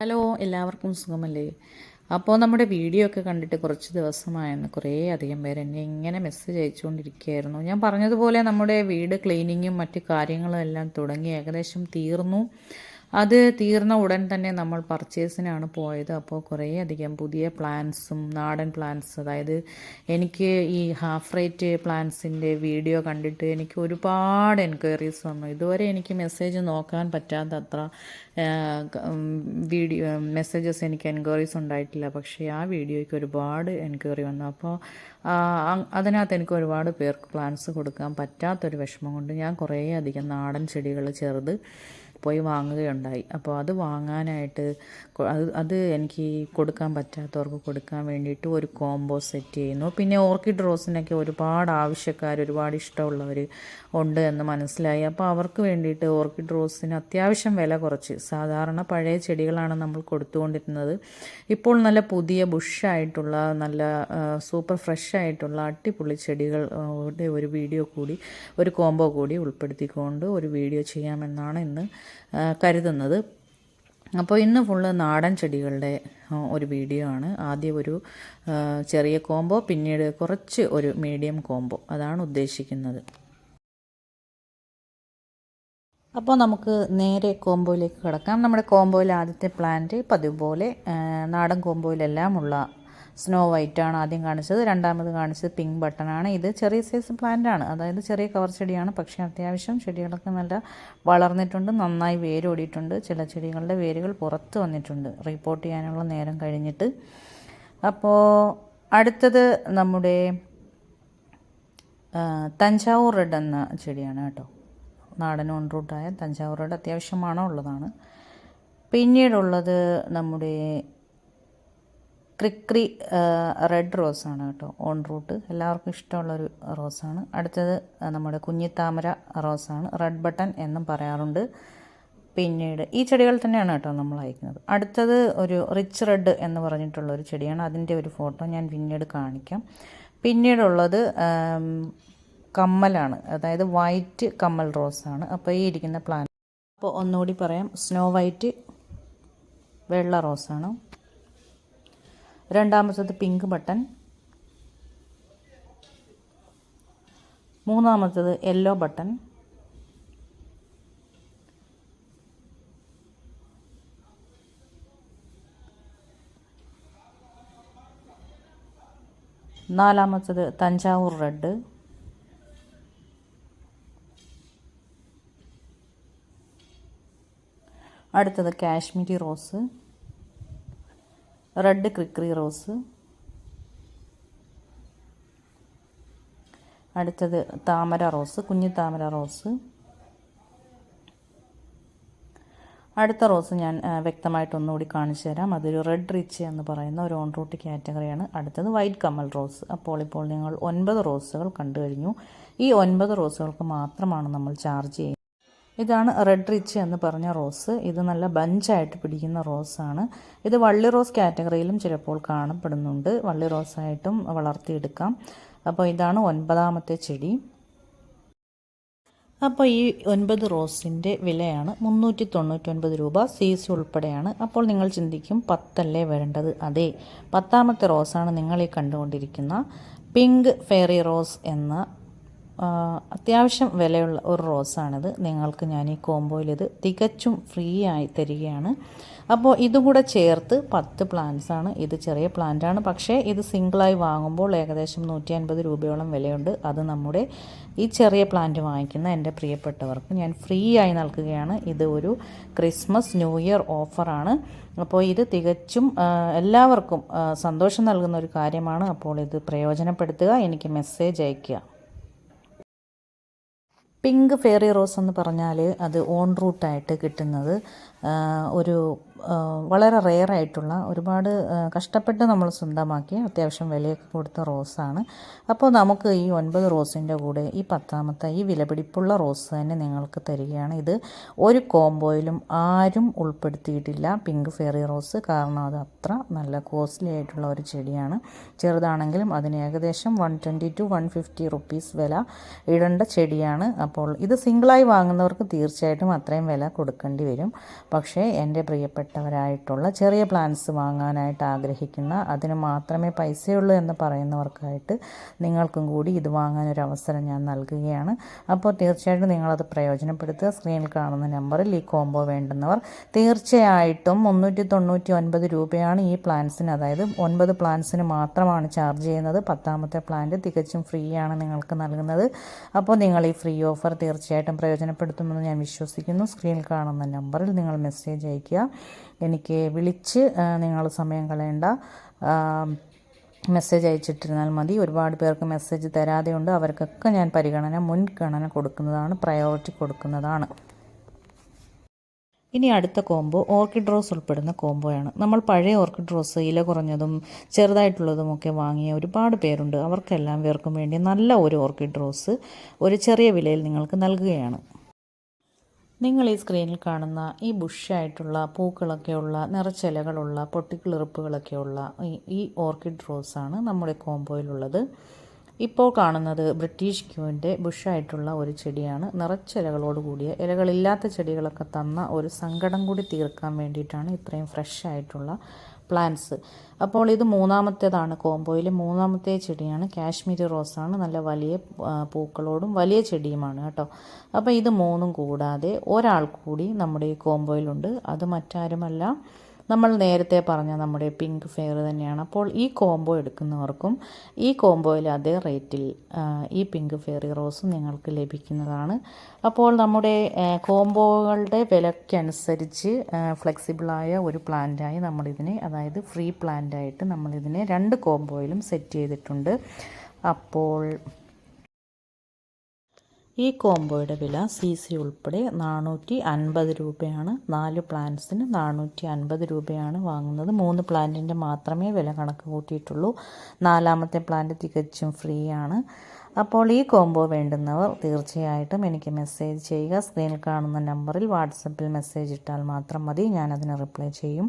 Hello, എല്ലാവർക്കും സുഖമല്ലേ? അപ്പോൾ നമ്മുടെ വീഡിയോ ഒക്കെ കണ്ടിട്ട് കുറച്ച് ദിവസമായെന്ന് കുറേ അധികം പേര് എന്നെ ഇങ്ങനെ മെസ്സേജ് അയച്ചുകൊണ്ടിരിക്കുകയായിരുന്നു. ഞാൻ പറഞ്ഞതുപോലെ നമ്മുടെ വീട് ക്ലീനിങ്ങും മറ്റു കാര്യങ്ങളും എല്ലാം തുടങ്ങി ഏകദേശം തീർന്നു. അത് തീർന്ന ഉടൻ തന്നെ നമ്മൾ പർച്ചേസിനാണ് പോയത്. അപ്പോൾ കുറേയധികം പുതിയ പ്ലാന്റ്സും നാടൻ പ്ലാന്റ്സ്, അതായത് എനിക്ക് ഈ ഹാഫ് റേറ്റ് പ്ലാന്റ്സിൻ്റെ വീഡിയോ കണ്ടിട്ട് എനിക്ക് ഒരുപാട് എൻക്വയറീസ് വന്നു. ഇതുവരെ എനിക്ക് മെസ്സേജ് നോക്കാൻ പറ്റാത്തത്ര വീഡിയോ മെസ്സേജസ് എനിക്ക് എൻക്വയറീസ് ഉണ്ടായിട്ടില്ല. പക്ഷേ ആ വീഡിയോയ്ക്ക് ഒരുപാട് എൻക്വയറി വന്നു. അപ്പോൾ അതിനകത്ത് എനിക്ക് ഒരുപാട് പേർക്ക് പ്ലാന്റ്സ് കൊടുക്കാൻ പറ്റാത്തൊരു വിഷമം കൊണ്ട് ഞാൻ കുറേയധികം നാടൻ ചെടികൾ ചെറുത് പോയി വാങ്ങുകയുണ്ടായി. അപ്പോൾ അത് വാങ്ങാനായിട്ട് അത് എനിക്ക് കൊടുക്കാൻ പറ്റാത്തവർക്ക് കൊടുക്കാൻ വേണ്ടിയിട്ട് ഒരു കോംബോ സെറ്റ് ചെയ്യുന്നു. പിന്നെ ഓർക്കിഡ് റോസിനൊക്കെ ഒരുപാട് ആവശ്യക്കാർ, ഒരുപാട് ഇഷ്ടമുള്ളവർ ഉണ്ട് എന്ന് മനസ്സിലായി. അപ്പോൾ അവർക്ക് വേണ്ടിയിട്ട് ഓർക്കിഡ് റോസിന് അത്യാവശ്യം വില കുറച്ച്, സാധാരണ പഴയ ചെടികളാണ് നമ്മൾ കൊടുത്തുകൊണ്ടിരുന്നത്. ഇപ്പോൾ നല്ല പുതിയ ബുഷായിട്ടുള്ള നല്ല സൂപ്പർ ഫ്രഷ് ആയിട്ടുള്ള അടിപൊളി ചെടികളുടെ ഒരു വീഡിയോ കൂടി, ഒരു കോംബോ കൂടി ഉൾപ്പെടുത്തിക്കൊണ്ട് ഒരു വീഡിയോ ചെയ്യാമെന്നാണ് ഇന്ന് കരുതുന്നത്. അപ്പോൾ ഇന്ന് ഫുള്ള് നാടൻ ചെടികളുടെ ഒരു വീഡിയോ ആണ്. ആദ്യം ഒരു ചെറിയ കോംബോ, പിന്നീട് കുറച്ച് ഒരു മീഡിയം കോംബോ, അതാണ് ഉദ്ദേശിക്കുന്നത്. അപ്പോൾ നമുക്ക് നേരെ കോംബോയിലേക്ക് കിടക്കാം. നമ്മുടെ കോംബോയിൽ ആദ്യത്തെ പ്ലാന്റ് പതിവ് പോലെ നാടൻ കോംബോയിലെല്ലാം ഉള്ള സ്നോ വൈറ്റാണ് ആദ്യം കാണിച്ചത്. രണ്ടാമത് കാണിച്ചത് പിങ്ക് ബട്ടണാണ്. ഇത് ചെറിയ സൈസ് പ്ലാന്റാണ്, അതായത് ചെറിയ കവർ ചെടിയാണ്. പക്ഷേ അത്യാവശ്യം ചെടികളൊക്കെ നല്ല വളർന്നിട്ടുണ്ട്, നന്നായി വേരോടിയിട്ടുണ്ട്. ചില ചെടികളുടെ വേരുകൾ പുറത്ത് വന്നിട്ടുണ്ട് റിപ്പോർട്ട് ചെയ്യാനുള്ള നേരം കഴിഞ്ഞിട്ട്. അപ്പോൾ അടുത്തത് നമ്മുടെ തഞ്ചാവൂർ റെഡ് എന്ന ചെടിയാണ് കേട്ടോ. നാടൻ ഓൺ റൂട്ടായ തഞ്ചാവൂർ റെഡ് അത്യാവശ്യം മണമുള്ളതാണ്. പിന്നീടുള്ളത് നമ്മുടെ ക്രിക്രി റെഡ് റോസാണ് കേട്ടോ, ഓൺ റൂട്ട്, എല്ലാവർക്കും ഇഷ്ടമുള്ളൊരു റോസാണ്. അടുത്തത് നമ്മുടെ കുഞ്ഞിത്താമര റോസാണ്, റെഡ് ബട്ടൺ എന്നും പറയാറുണ്ട്. പിന്നീട് ഈ ചെടികൾ തന്നെയാണ് കേട്ടോ നമ്മൾ അയക്കുന്നത്. അടുത്തത് ഒരു റിച്ച് റെഡ് എന്ന് പറഞ്ഞിട്ടുള്ളൊരു ചെടിയാണ്. അതിൻ്റെ ഒരു ഫോട്ടോ ഞാൻ പിന്നീട് കാണിക്കാം. പിന്നീടുള്ളത് കമ്മലാണ്, അതായത് വൈറ്റ് കമ്മൽ റോസാണ്. അപ്പോൾ ഈ ഇരിക്കുന്ന പ്ലാന്റ്, അപ്പോൾ ഒന്നുകൂടി പറയാം, സ്നോ വൈറ്റ് വെള്ള റോസാണ്. രണ്ടാമത്തത് പിങ്ക് ബട്ടൺ. മൂന്നാമത്തത് യെല്ലോ ബട്ടൺ. നാലാമത്തത് തഞ്ചാവൂർ റെഡ്. അടുത്തത് കാശ്മീരി റോസ്, റെഡ് ക്രിക്രി റോസ്. അടുത്തത് താമര റോസ്, കുഞ്ഞി താമര റോസ്. അടുത്ത റോസ് ഞാൻ വ്യക്തമായിട്ടൊന്നുകൂടി കാണിച്ചു തരാം. അതൊരു റെഡ് റിച്ച് എന്ന് പറയുന്ന ഒരു ഓൺ റൂട്ട് കാറ്റഗറിയാണ്. അടുത്തത് വൈറ്റ് കമ്മൽ റോസ്. ഇപ്പോൾ നിങ്ങൾ 9 റോസുകൾ കണ്ടു കഴിഞ്ഞു. ഈ 9 റോസുകൾക്ക് മാത്രമാണ് നമ്മൾ ചാർജ് ചെയ്യുന്നത്. ഇതാണ് റെഡ് റിച്ച് എന്ന് പറഞ്ഞ റോസ്. ഇത് നല്ല ബഞ്ചായിട്ട് പിടിക്കുന്ന റോസാണ്. ഇത് വള്ളി റോസ് കാറ്റഗറിയിലും ചിലപ്പോൾ കാണപ്പെടുന്നുണ്ട്. വള്ളി റോസായിട്ടും വളർത്തിയെടുക്കാം. അപ്പോൾ ഇതാണ് 9ാമത്തെ ചെടി. അപ്പോൾ ഈ 9 റോസിൻ്റെ വിലയാണ് 399 രൂപ, CC ഉൾപ്പെടെയാണ്. അപ്പോൾ നിങ്ങൾ ചിന്തിക്കും 10 വരേണ്ടത്. അതെ, 10ാമത്തെ റോസാണ് നിങ്ങൾ ഈ കണ്ടുകൊണ്ടിരിക്കുന്ന പിങ്ക് ഫെയറി റോസ് എന്ന അത്യാവശ്യം വിലയുള്ള ഒരു റോസാണിത്. നിങ്ങൾക്ക് ഞാൻ ഈ കോംബോയിൽ ഇത് തികച്ചും ഫ്രീ ആയി തരികയാണ്. അപ്പോൾ ഇതും കൂടെ ചേർത്ത് 10 പ്ലാന്റ്സാണ്. ഇത് ചെറിയ പ്ലാന്റാണ്, പക്ഷേ ഇത് സിംഗിളായി വാങ്ങുമ്പോൾ ഏകദേശം 150 രൂപയോളം വിലയുണ്ട്. അത് നമ്മുടെ ഈ ചെറിയ പ്ലാന്റ് വാങ്ങിക്കുന്ന എൻ്റെ പ്രിയപ്പെട്ടവർക്ക് ഞാൻ ഫ്രീ ആയി നൽകുകയാണ്. ഇത് ഒരു ക്രിസ്മസ് ന്യൂ ഇയർ ഓഫറാണ്. അപ്പോൾ ഇത് തികച്ചും എല്ലാവർക്കും സന്തോഷം നൽകുന്ന ഒരു കാര്യമാണ്. അപ്പോൾ ഇത് പ്രയോജനപ്പെടുത്തുക, എനിക്ക് മെസ്സേജ് അയയ്ക്കുക. പിങ്ക് ഫെയറി റോസ് എന്ന് പറഞ്ഞാൽ അത് ഓൺ റൂട്ടായിട്ട് കിട്ടുന്നത് ഒരു വളരെ റെയറായിട്ടുള്ള, ഒരുപാട് കഷ്ടപ്പെട്ട് നമ്മൾ സ്വന്തമാക്കി അത്യാവശ്യം വിലയൊക്കെ കൊടുത്ത റോസാണ്. അപ്പോൾ നമുക്ക് ഈ 9 റോസിൻ്റെ കൂടെ ഈ 10ാമത്തെ ഈ വിലപിടിപ്പുള്ള റോസ് തന്നെ നിങ്ങൾക്ക് തരികയാണ്. ഇത് ഒരു കോംബോയിലും ആരും ഉൾപ്പെടുത്തിയിട്ടില്ല പിങ്ക് ഫെയറി റോസ്, കാരണം അത് അത്ര നല്ല കോസ്റ്റ്ലി ആയിട്ടുള്ള ഒരു ചെടിയാണ്. ചെറുതാണെങ്കിലും അതിന് ഏകദേശം 120 to 150 റുപ്പീസ് വില ഇടേണ്ട ചെടിയാണ്. അപ്പോൾ ഇത് സിംഗിളായി വാങ്ങുന്നവർക്ക് തീർച്ചയായിട്ടും അത്രയും വില കൊടുക്കേണ്ടി വരും. പക്ഷേ എൻ്റെ പ്രിയപ്പെട്ടവരായിട്ടുള്ള ചെറിയ പ്ലാന്റ്സ് വാങ്ങാനായിട്ട് ആഗ്രഹിക്കുന്ന, അതിന് മാത്രമേ പൈസയുള്ളൂ എന്ന് പറയുന്നവർക്കായിട്ട് നിങ്ങൾക്കും കൂടി ഇത് വാങ്ങാനൊരു അവസരം ഞാൻ നൽകുകയാണ്. അപ്പോൾ തീർച്ചയായിട്ടും നിങ്ങളത് പ്രയോജനപ്പെടുത്തുക. സ്ക്രീനിൽ കാണുന്ന നമ്പറിൽ ഈ കോംബോ വേണ്ടുന്നവർ തീർച്ചയായിട്ടും 399 രൂപയാണ് ഈ പ്ലാന്റ്സിന്, അതായത് 9 പ്ലാന്റ്സിന് മാത്രമാണ് ചാർജ് ചെയ്യുന്നത്. 10ാമത്തെ പ്ലാന്റ് തികച്ചും ഫ്രീ ആണ് നിങ്ങൾക്ക് നൽകുന്നത്. അപ്പോൾ നിങ്ങൾ ഈ ഫ്രീ ഓഫർ തീർച്ചയായിട്ടും പ്രയോജനപ്പെടുത്തുമെന്ന് ഞാൻ വിശ്വസിക്കുന്നു. സ്ക്രീനിൽ കാണുന്ന നമ്പറിൽ നിങ്ങൾ മെസ്സേജ് അയയ്ക്കുക. എനിക്ക് വിളിച്ച് നിങ്ങൾ സമയം കളയേണ്ട, മെസ്സേജ് അയച്ചിട്ടിരുന്നാൽ മതി. ഒരുപാട് പേർക്ക് മെസ്സേജ് തരാതെയുണ്ട്. അവർക്കൊക്കെ ഞാൻ മുൻഗണന കൊടുക്കുന്നതാണ്, പ്രയോറിറ്റി കൊടുക്കുന്നതാണ്. ഇനി അടുത്ത കോംബോ ഓർക്കിഡ് റോസ് ഉൾപ്പെടുന്ന കോംബോയാണ്. നമ്മൾ പഴയ ഓർക്കിഡ് റോസ് ഇല കുറഞ്ഞതും ചെറുതായിട്ടുള്ളതുമൊക്കെ വാങ്ങിയ ഒരുപാട് പേരുണ്ട്. അവർക്കെല്ലാം പേർക്കും വേണ്ടി നല്ല ഒരു ഓർക്കിഡ് റോസ് ഒരു ചെറിയ വിലയിൽ നിങ്ങൾക്ക് നൽകുകയാണ്. നിങ്ങൾ ഈ സ്ക്രീനിൽ കാണുന്ന ഈ ബുഷായിട്ടുള്ള പൂക്കളൊക്കെയുള്ള നിറച്ചിലകളുള്ള പൊട്ടിക്കിളിറുപ്പുകളൊക്കെയുള്ള ഈ ഓർക്കിഡ് റോസാണ് നമ്മുടെ കോംബോയിലുള്ളത്. ഇപ്പോൾ കാണുന്നത് ബ്രിട്ടീഷ് ക്യൂവിൻ്റെ ബുഷായിട്ടുള്ള ഒരു ചെടിയാണ്. നിറച്ചിലകളോട് കൂടിയ, ഇലകളില്ലാത്ത ചെടികളൊക്കെ തന്ന ഒരു സങ്കടം കൂടി തീർക്കാൻ വേണ്ടിയിട്ടാണ് ഇത്രയും ഫ്രഷ് ആയിട്ടുള്ള പ്ലാന്റ്സ്. അപ്പോൾ ഇത് മൂന്നാമത്തേതാണ് കോംബോയിൽ. മൂന്നാമത്തെ ചെടിയാണ് കാശ്മീരി റോസാണ്. നല്ല വലിയ പൂക്കളോടും വലിയ ചെടിയുമാണ് കേട്ടോ. അപ്പോൾ ഇത് മൂന്നും കൂടാതെ ഒരാൾ കൂടി നമ്മുടെ ഈ കോംബോയിലുണ്ട്. അത് മറ്റാരുമല്ല, നമ്മൾ നേരത്തെ പറഞ്ഞ നമ്മുടെ പിങ്ക് ഫെയർ തന്നെയാണ്. അപ്പോൾ ഈ കോംബോ എടുക്കുന്നവർക്കും ഈ കോംബോയിൽ അതേ റേറ്റിൽ ഈ പിങ്ക് ഫെയറി റോസും നിങ്ങൾക്ക് ലഭിക്കുന്നതാണ്. അപ്പോൾ നമ്മുടെ കോംബോകളുടെ വിലയ്ക്കനുസരിച്ച് ഫ്ലെക്സിബിളായ ഒരു പ്ലാന്റായി നമ്മളിതിനെ, അതായത് ഫ്രീ പ്ലാന്റായിട്ട് നമ്മളിതിനെ 2 കോംബോയിലും സെറ്റ് ചെയ്തിട്ടുണ്ട്. അപ്പോൾ ഈ കോംബോയുടെ വില CC ഉൾപ്പെടെ 450 രൂപയാണ്. 4 പ്ലാന്റ്സിന് 450 രൂപയാണ് വാങ്ങുന്നത്. 3 പ്ലാന്റിൻ്റെ മാത്രമേ വില കണക്ക് കൂട്ടിയിട്ടുള്ളൂ. 4ാമത്തെ പ്ലാന്റ് തികച്ചും ഫ്രീ ആണ്. അപ്പോൾ ഈ കോംബോ വേണ്ടുന്നവർ തീർച്ചയായിട്ടും എനിക്ക് മെസ്സേജ് ചെയ്യുക. സ്ക്രീനിൽ കാണുന്ന നമ്പറിൽ വാട്സപ്പിൽ മെസ്സേജ് ഇട്ടാൽ മാത്രം മതി, ഞാനതിന് റിപ്ലൈ ചെയ്യും.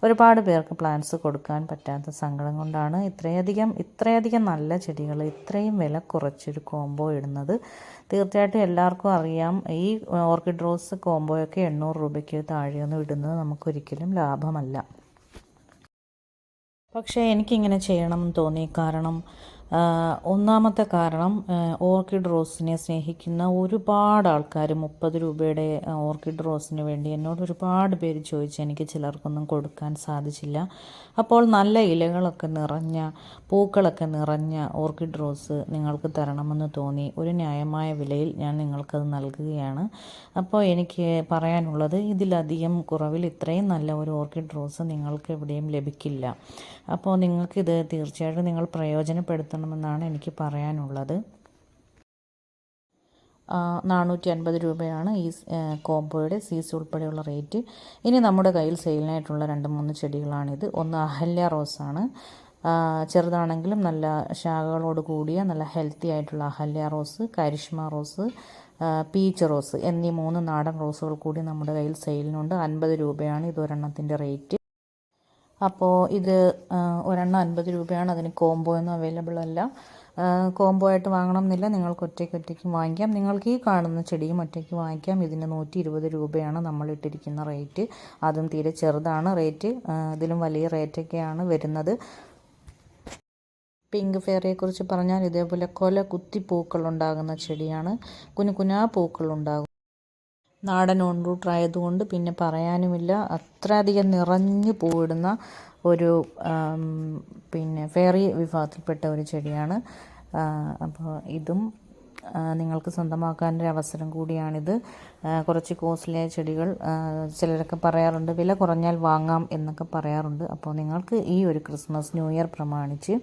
ഒരുപാട് പേർക്ക് പ്ലാന്റ്സ് കൊടുക്കാൻ പറ്റാത്ത സങ്കടം കൊണ്ടാണ് ഇത്രയധികം നല്ല ചെടികൾ ഇത്രയും വില കുറച്ചൊരു കോംബോ ഇടുന്നത്. തീർച്ചയായിട്ടും എല്ലാവർക്കും അറിയാം, ഈ ഓർക്കിഡ് റോസ് കോംബോയൊക്കെ 800 രൂപയ്ക്ക് താഴെയൊന്നും ഇടുന്നത് നമുക്കൊരിക്കലും ലാഭമല്ല. പക്ഷേ എനിക്കിങ്ങനെ ചെയ്യണമെന്ന് തോന്നി. കാരണം ഒന്നാമത്തെ കാരണം, ഓർക്കിഡ് റോസിനെ സ്നേഹിക്കുന്ന ഒരുപാട് ആൾക്കാർ 30 രൂപയുടെ ഓർക്കിഡ് റോസിന് വേണ്ടി എന്നോട് ഒരുപാട് പേര് ചോദിച്ചു. എനിക്ക് ചിലർക്കൊന്നും കൊടുക്കാൻ സാധിച്ചില്ല. അപ്പോൾ നല്ല ഇലകളൊക്കെ നിറഞ്ഞ, പൂക്കളൊക്കെ നിറഞ്ഞ ഓർക്കിഡ് റോസ് നിങ്ങൾക്ക് തരണമെന്ന് തോന്നി. ഒരു ന്യായമായ വിലയിൽ ഞാൻ നിങ്ങൾക്കത് നൽകുകയാണ്. അപ്പോൾ എനിക്ക് പറയാനുള്ളത്, ഇതിലധികം കുറവിൽ ഇത്രയും നല്ല ഒരു ഓർക്കിഡ് റോസ് നിങ്ങൾക്ക് എവിടെയും ലഭിക്കില്ല. അപ്പോൾ നിങ്ങൾക്കിത് തീർച്ചയായിട്ടും നിങ്ങൾ പ്രയോജനപ്പെടുത്തണമെന്നാണ് എനിക്ക് പറയാനുള്ളത്. 450 രൂപയാണ് ഈ കോംബോയുടെ CC ഉൾപ്പെടെയുള്ള റേറ്റ്. ഇനി നമ്മുടെ കയ്യിൽ സെയിലിനായിട്ടുള്ള 2-3 ചെടികളാണിത്. ഒന്ന് അഹല്യ റോസാണ്. ചെറുതാണെങ്കിലും നല്ല ശാഖകളോട് കൂടിയ നല്ല ഹെൽത്തി ആയിട്ടുള്ള Ahalya rose, Karishma rose, peach rose എന്നീ 3 നാടൻ റോസുകൾ കൂടി നമ്മുടെ കയ്യിൽ സെയിലിനുണ്ട്. 50 രൂപയാണ് ഇതൊരെണ്ണത്തിൻ്റെ റേറ്റ്. അപ്പോൾ ഇത് ഒരെണ്ണം 50 രൂപയാണ്. അതിന് കോംബോ ഒന്നും അവൈലബിൾ അല്ല. കോംബോ ആയിട്ട് വാങ്ങണം എന്നില്ല, നിങ്ങൾക്ക് ഒറ്റയ്ക്ക് വാങ്ങിക്കാം. നിങ്ങൾക്ക് ഈ കാണുന്ന ചെടിയും ഒറ്റയ്ക്ക് വാങ്ങിക്കാം. ഇതിന് 120 രൂപയാണ് നമ്മളിട്ടിരിക്കുന്ന റേറ്റ്. അതും തീരെ ചെറുതാണ് റേറ്റ്. ഇതിലും വലിയ റേറ്റൊക്കെയാണ് വരുന്നത്. പിങ്ക് ഫെയറിയെക്കുറിച്ച് പറഞ്ഞാൽ ഇതേപോലെ കൊല കുത്തി പൂക്കളുണ്ടാകുന്ന ചെടിയാണ്. കുനുകുനാ പൂക്കളുണ്ടാകും. നാടൻ ഓൺ റൂട്ട് ആയതുകൊണ്ട് പിന്നെ പറയാനുമില്ല, അത്രയധികം നിറഞ്ഞ് പൂവിടുന്ന ഒരു ഫെയറി വിഭാഗത്തിൽപ്പെട്ട ഒരു ചെടിയാണ്. അപ്പോൾ ഇതും നിങ്ങൾക്ക് സ്വന്തമാക്കാനൊരു അവസരം കൂടിയാണിത്. കുറച്ച് കോസ്റ്റ്ലിയായ ചെടികൾ ചിലരൊക്കെ പറയാറുണ്ട്, വില കുറഞ്ഞാൽ വാങ്ങാം എന്നൊക്കെ പറയാറുണ്ട്. അപ്പോൾ നിങ്ങൾക്ക് ഈ ഒരു ക്രിസ്മസ് ന്യൂ ഇയർ പ്രമാണിച്ച്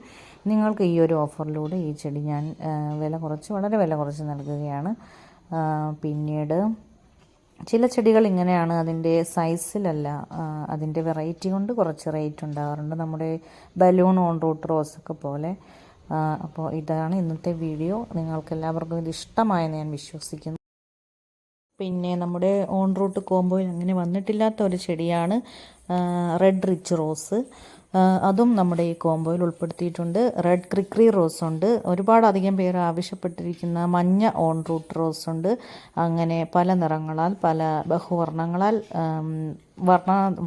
നിങ്ങൾക്ക് ഈ ഒരു ഓഫറിലൂടെ ഈ ചെടി ഞാൻ വളരെ വില കുറച്ച് നൽകുകയാണ്. പിന്നീട് ചില ചെടികൾ ഇങ്ങനെയാണ്, അതിൻ്റെ സൈസിലല്ല, അതിൻ്റെ വെറൈറ്റി കൊണ്ട് കുറച്ച് റേറ്റ് ഉണ്ടാകാറുണ്ട്. നമ്മുടെ ബലൂൺ ഓൺ റൂട്ട് റോസൊക്കെ പോലെ. അപ്പോൾ ഇതാണ് ഇന്നത്തെ വീഡിയോ. നിങ്ങൾക്കെല്ലാവർക്കും ഇത് ഇഷ്ടമായെന്ന് ഞാൻ വിശ്വസിക്കുന്നു. പിന്നെ നമ്മുടെ ഓൺ റൂട്ട് കോംബോയിൽ അങ്ങനെ വന്നിട്ടില്ലാത്ത ഒരു ചെടിയാണ് റെഡ് റിച്ച് റോസ്. അതും നമ്മുടെ ഈ കോംബോയിൽ ഉൾപ്പെടുത്തിയിട്ടുണ്ട്. റെഡ് ക്രിക്രി റോസ് ഉണ്ട്, ഒരുപാടധികം പേര് ആവശ്യപ്പെട്ടിരിക്കുന്ന മഞ്ഞ ഓൺ റൂട്ട് റോസ് ഉണ്ട്. അങ്ങനെ പല നിറങ്ങളാൽ പല ബഹുവർണ്ണങ്ങളാൽ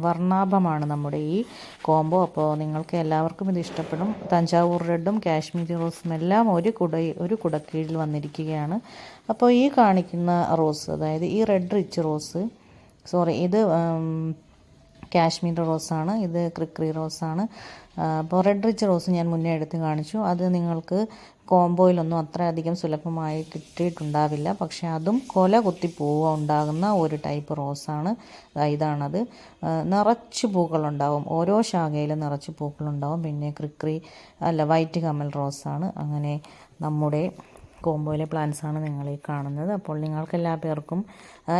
വർണ്ണാഭമാണ് നമ്മുടെ ഈ കോംബോ. അപ്പോൾ നിങ്ങൾക്ക് എല്ലാവർക്കും ഇത് ഇഷ്ടപ്പെടും. തഞ്ചാവൂർ റെഡും കാശ്മീരി റോസും എല്ലാം ഒരു കുടക്കീഴിൽ വന്നിരിക്കുകയാണ്. അപ്പോൾ ഈ കാണിക്കുന്ന റോസ്, അതായത് ഈ റെഡ് റിച്ച് റോസ്, ഇത് കാശ്മീർ റോസാണ്, ഇത് ക്രിക്രി റോസാണ്. അപ്പോൾ റെഡ് റിച്ച് റോസ് ഞാൻ മുന്നേ എടുത്ത് കാണിച്ചു. അത് നിങ്ങൾക്ക് കോംബോയിലൊന്നും അത്രയധികം സുലഭമായി കിട്ടിയിട്ടുണ്ടാവില്ല. പക്ഷേ അതും കൊല കുത്തി പൂവ് ഉണ്ടാകുന്ന ഒരു ടൈപ്പ് റോസാണ്. ഇതാണത്. നിറച്ച് പൂക്കളുണ്ടാവും, ഓരോ ശാഖയിലും നിറച്ച് പൂക്കളുണ്ടാവും. പിന്നെ വൈറ്റ് കമൽ റോസാണ്. അങ്ങനെ നമ്മുടെ കോംബോയിലെ പ്ലാന്റ്സാണ് നിങ്ങൾ ഈ കാണുന്നത്. അപ്പോൾ നിങ്ങൾക്ക് എല്ലാ പേർക്കും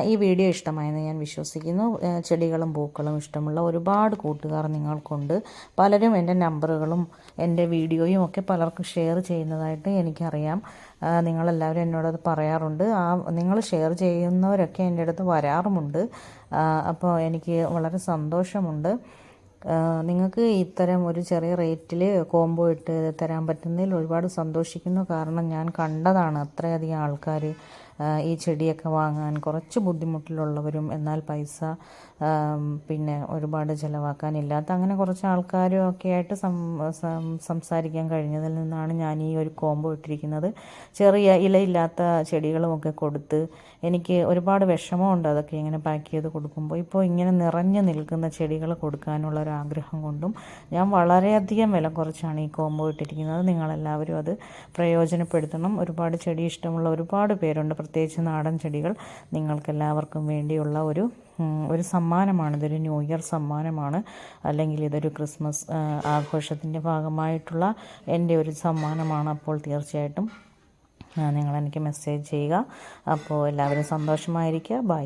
ഈ വീഡിയോ ഇഷ്ടമായെന്ന് ഞാൻ വിശ്വസിക്കുന്നു. ചെടികളും പൂക്കളും ഇഷ്ടമുള്ള ഒരുപാട് കൂട്ടുകാർ നിങ്ങൾക്കുണ്ട്. പലരും എൻ്റെ നമ്പറുകളും എൻ്റെ വീഡിയോയും ഒക്കെ പലർക്കും ഷെയർ ചെയ്യുന്നതായിട്ട് എനിക്കറിയാം. നിങ്ങളെല്ലാവരും എന്നോടത് പറയാറുണ്ട്. നിങ്ങൾ ഷെയർ ചെയ്യുന്നവരൊക്കെ എൻ്റെ അടുത്ത് വരാറുമുണ്ട്. അപ്പോൾ എനിക്ക് വളരെ സന്തോഷമുണ്ട്. നിങ്ങൾക്ക് ഇത്തരം ഒരു ചെറിയ റേറ്റിൽ കോംബോ ഇട്ട് തരാൻ പറ്റുന്നതിൽ ഒരുപാട് സന്തോഷിക്കുന്നു. കാരണം ഞാൻ കണ്ടതാണ് അത്രയധികം ആൾക്കാർ ഈ ചെടിയൊക്കെ വാങ്ങാൻ കുറച്ച് ബുദ്ധിമുട്ടിലുള്ളവരും, എന്നാൽ പൈസ പിന്നെ ഒരുപാട് ചിലവാക്കാനില്ലാത്ത അങ്ങനെ കുറച്ച് ആൾക്കാരും ഒക്കെ ആയിട്ട് സംസാരിക്കാൻ കഴിഞ്ഞതിൽ നിന്നാണ് ഞാൻ ഈ ഒരു കോംബോ ഇട്ടിരിക്കുന്നത്. ചെറിയ ഇലയില്ലാത്ത ചെടികളുമൊക്കെ കൊടുത്ത് എനിക്ക് ഒരുപാട് വിഷമമുണ്ട് അതൊക്കെ ഇങ്ങനെ പാക്ക് ചെയ്ത് കൊടുക്കുമ്പോൾ. ഇപ്പോൾ ഇങ്ങനെ നിറഞ്ഞു നിൽക്കുന്ന ചെടികൾ കൊടുക്കാനുള്ള ഒരു ആഗ്രഹം കൊണ്ടും ഞാൻ വളരെയധികം വില കുറച്ചാണ് ഈ കോംബോ ഇട്ടിരിക്കുന്നത്. നിങ്ങളെല്ലാവരും അത് പ്രയോജനപ്പെടുത്തണം. ഒരുപാട് ചെടി ഇഷ്ടമുള്ള ഒരുപാട് പേരുണ്ട്, പ്രത്യേകിച്ച് നാടൻ ചെടികൾ. നിങ്ങൾക്കെല്ലാവർക്കും വേണ്ടിയുള്ള ഒരു സമ്മാനമാണ്. ഇതൊരു ന്യൂ ഇയർ സമ്മാനമാണ്, അല്ലെങ്കിൽ ഇതൊരു ക്രിസ്മസ് ആഘോഷത്തിൻ്റെ ഭാഗമായിട്ടുള്ള എൻ്റെ ഒരു സമ്മാനമാണ്. അപ്പോൾ തീർച്ചയായിട്ടും നിങ്ങളെനിക്ക് മെസ്സേജ് ചെയ്യുക. അപ്പോൾ എല്ലാവരും സന്തോഷമായിരിക്കുക. ബൈ.